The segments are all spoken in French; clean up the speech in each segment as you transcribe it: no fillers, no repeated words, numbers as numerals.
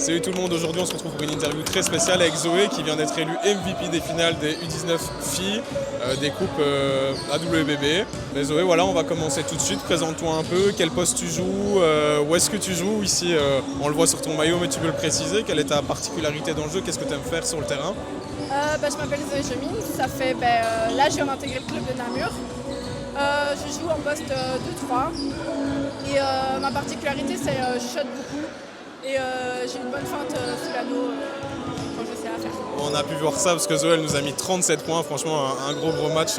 Salut tout le monde, aujourd'hui on se retrouve pour une interview très spéciale avec Zoé qui vient d'être élue MVP des finales des U19 filles des coupes AWBB. Mais Zoé, voilà, on va commencer tout de suite. Présente-toi un peu, quel poste tu joues, où est-ce que tu joues. Ici on le voit sur ton maillot mais tu peux le préciser. Quelle est ta particularité dans le jeu, qu'est-ce que tu aimes faire sur le terrain? Je m'appelle Zoé Jemine, ça fait, là je viens d'intégrer le club de Namur. Je joue en poste 2-3 et ma particularité c'est je shot beaucoup et j'ai une bonne feinte sous l'anneau quand je sais à faire. On a pu voir ça parce que Zoé elle nous a mis 37 points, franchement un gros match.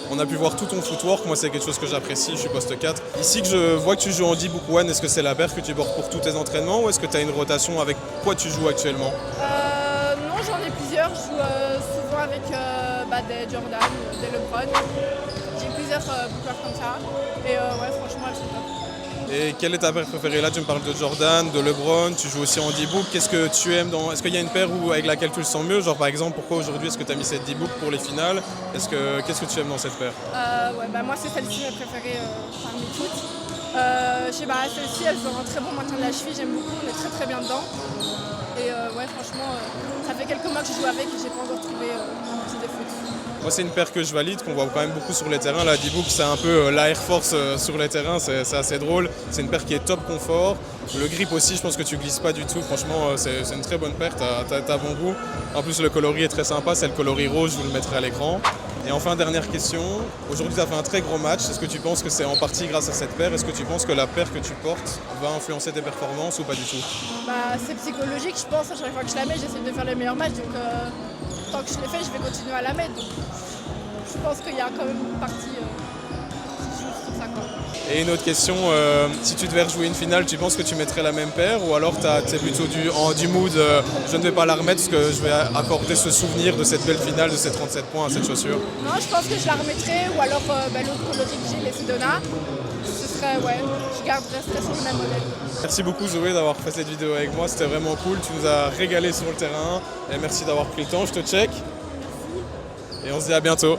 On a pu voir tout ton footwork, moi c'est quelque chose que j'apprécie, je suis poste 4. Ici que je vois que tu joues en D-Book 1, est-ce que c'est la paire que tu portes pour tous tes entraînements ou est-ce que tu as une rotation avec quoi tu joues actuellement? Non, j'en ai plusieurs, je joue souvent avec des Jordan, des LeBron. J'ai plusieurs boucleurs comme ça et ouais franchement elles sont top. Et quelle est ta paire préférée? Là tu me parles de Jordan, de LeBron, tu joues aussi en D-Book. Qu'est-ce que tu aimes dans... Est-ce qu'il y a une paire avec laquelle tu le sens mieux? Genre par exemple, pourquoi aujourd'hui est-ce que tu as mis cette D-Book pour les finales? Qu'est-ce que tu aimes dans cette paire? Moi c'est celle-ci ma préférée parmi toutes. Celle-ci elle fait un très bon maintien de la cheville, j'aime beaucoup, on est très bien dedans. Et franchement, ça fait quelques mois que je joue avec et j'ai pas encore trouvé un petit défaut. Moi c'est une paire que je valide, qu'on voit quand même beaucoup sur les terrains. La D-Book c'est un peu la Air Force sur les terrains, c'est assez drôle. C'est une paire qui est top confort. Le grip aussi, je pense que tu glisses pas du tout. Franchement c'est une très bonne paire, t'as bon goût. En plus le coloris est très sympa, c'est le coloris rose, je vous le mettrai à l'écran. Et enfin dernière question, aujourd'hui tu as fait un très gros match. Est-ce que tu penses que c'est en partie grâce à cette paire? Est-ce que tu penses que la paire que tu portes va influencer tes performances ou pas du tout? C'est psychologique, je pense, à chaque fois que je la mets, j'essaie de faire les meilleurs matchs. Donc tant que je l'ai fait, je vais continuer à la mettre. Donc, je pense qu'il y a quand même une partie qui joue sur ça. Et une autre question, si tu devais rejouer une finale, tu penses que tu mettrais la même paire ou alors tu es plutôt du mood je ne vais pas la remettre parce que je vais accorder ce souvenir de cette belle finale, de ces 37 points à cette chaussure? Non, je pense que je la remettrais ou alors l'autre coloris que j'ai, les Sedona. Ce serait, je resterais sur le même modèle. Merci beaucoup Zoé d'avoir fait cette vidéo avec moi, c'était vraiment cool, tu nous as régalé sur le terrain et merci d'avoir pris le temps, je te check et on se dit à bientôt.